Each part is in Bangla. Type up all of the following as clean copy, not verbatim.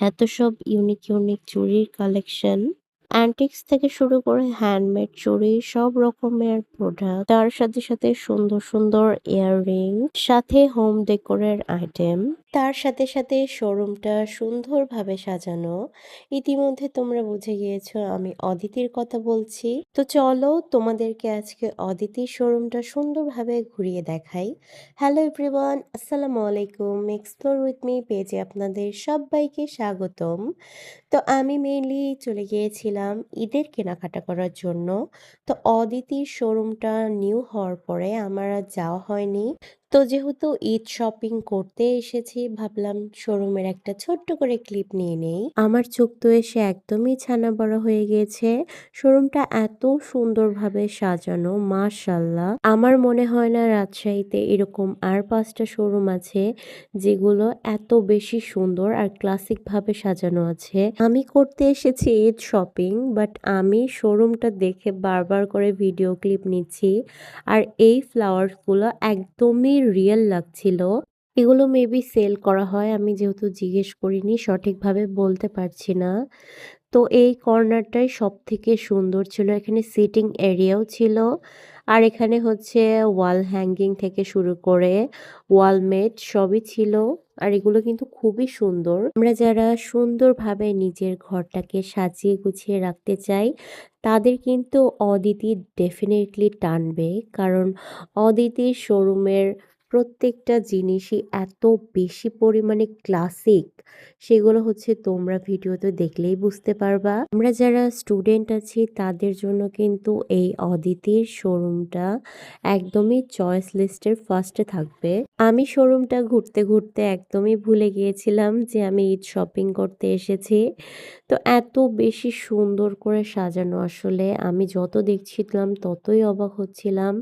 এত সব ইউনিক ইউনিক চুড়ির কালেকশন। অ্যান্টিক্স থেকে শুরু করে হ্যান্ডমেড চুড়ি, সব রকমের প্রোডাক্ট। তার সাথে সাথে সুন্দর সুন্দর ইয়াররিং, সাথে হোম ডেকোরের আইটেম। তার সাথে সাথে শোরুমটা সুন্দরভাবে সাজানো। ইতিমধ্যে তোমরা বুঝে গিয়েছো আমি অদিতির কথা বলছি। তো চলো তোমাদেরকে আজকে অদিতির শোরুমটা সুন্দরভাবে ঘুরিয়ে দেখাই। হ্যালো এভরিওয়ান, আসসালামু আলাইকুম। এক্সপ্লোর উইথ মি পেজে আপনাদের সবাইকে স্বাগতম। তো আমি মেইনলি চলে গিয়েছিলাম ঈদের কেনাকাটা করার জন্য। তো অদিতির শোরুমটা নিউ হওয়ার পরে আমার আর যাওয়া হয়নি। তো যেহেতু ঈদ শপিং করতে এসেছি, ভাবলাম শোরুমের একটা ছোট্ট করে ক্লিপ নিয়ে নেই। আমার চোখ তো এসে একদমই ছানা বড়া হয়ে গিয়েছে। শোরুমটা এত সুন্দরভাবে সাজানো, মাশাআল্লাহ। আমার মনে হয় না রাজশাহীতে এরকম আর 5টা শোরুম আছে যেগুলো এত বেশি সুন্দর আর ক্লাসিক ভাবে সাজানো আছে। আমি করতে এসেছি ঈদ শপিং, বাট আমি শোরুমটা দেখে বারবার করে ভিডিও ক্লিপ নিচ্ছি। আর এই ফ্লাওয়ার্স গুলো একদমই রিয়েল লাগছিল। এগুলো মেবি সেল করা হয়, আমি যেহেতু জিজ্ঞেস করিনি সঠিকভাবে বলতে পারছি না। তো এই কর্নারটাই সব থেকে সুন্দর ছিল, এখানে সিটিং এরিয়াও ছিল। আর এখানে হচ্ছে ওয়াল হ্যাঙ্গিং থেকে শুরু করে ওয়ালমেট সবই ছিল। আর এগুলো কিন্তু খুবই সুন্দর। আমরা যারা সুন্দরভাবে নিজের ঘরটাকে সাজিয়ে গুছিয়ে রাখতে চাই, তাদের কিন্তু অদিতি ডেফিনেটলি টানবে। কারণ অদিতির শোরুমের প্রত্যেকটা জিনিসই এত বেশি পরিমাণে ক্লাসিক, সেগুলো হচ্ছে তোমরা ভিডিওতে দেখলেই বুঝতে পারবা। আমরা যারা স্টুডেন্ট আছি তাদের জন্য কিন্তু এই অদিতির শোরুমটা একদমই চয়েস লিস্টের ফার্স্টে থাকবে। আমি শোরুমটা ঘুরতে ঘুরতে একদমই ভুলে গিয়েছিলাম যে আমি ঈদ শপিং করতে এসেছি। তো এত বেশি সুন্দর করে সাজানো, আসলে আমি যত দেখছিলাম ততই অবাক হচ্ছিলাম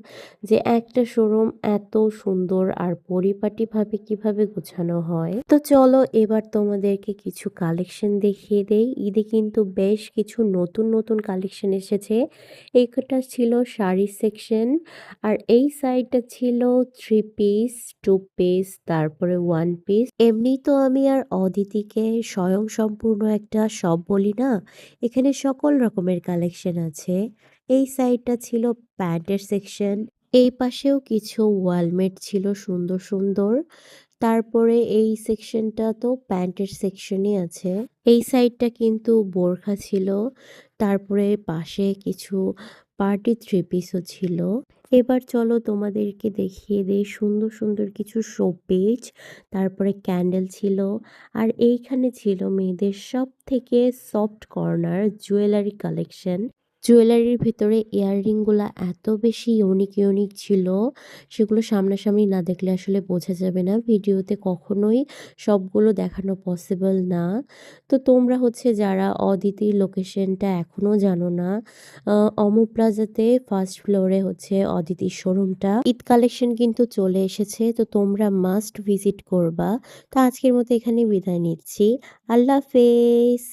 যে একটা শোরুম এত সুন্দর আর পরিপাটিভাবে কিভাবে গোছানো হয়। তো চলো এবার তোমাদেরকে কিছু কালেকশন দেখিয়ে দেই। ঈদে কিন্তু বেশ কিছু নতুন নতুন কালেকশন এসেছে। এইটা ছিল শাড়ি সেকশন, আর এই সাইডটা ছিল থ্রি পিস, টু পিস, তারপরে ওয়ান পিস। এমনি তো আমি আর অদিতিকে স্বয়ং সম্পূর্ণ একটা শপ বলি না, এখানে সকল রকমের কালেকশন আছে। এই সাইডটা ছিল প্যান্টের সেকশন, এই পাশেও কিছু ওয়ালমেট ছিল সুন্দর সুন্দর। তারপরে এই সেকশনটা তো প্যান্টের সেকশনই আছে। এই সাইডটা কিন্তু বোরখা ছিল। তারপরে পাশে কিছু পার্টি থ্রি পিসও ছিল। এবার চলো তোমাদেরকে দেখিয়ে দেই সুন্দর সুন্দর কিছু শোপিস। তারপরে ক্যান্ডেল ছিল। আর এইখানে ছিল মেয়েদের সব থেকে সফট কর্নার, জুয়েলারি কালেকশন। জুয়েলারির ভিতরে ইয়াররিং গুলা এত বেশি ইউনিক ইউনিক ছিল, সেগুলো সামনাসামনি না দেখলে আসলে বোঝা যাবে না। ভিডিওতে কখনোই সবগুলো দেখানো পসিবল না। তো তোমরা হচ্ছে যারা অদিতির লোকেশনটা এখনো জানো না, অমর প্লাজাতে ফার্স্ট ফ্লোরে হচ্ছে অদিতির শোরুমটা। ঈদ কালেকশন কিন্তু চলে এসেছে, তো তোমরা মাস্ট ভিজিট করবা। তো আজকের মতো এখানে বিদায় নিচ্ছি। আল্লাহ হাফেজ।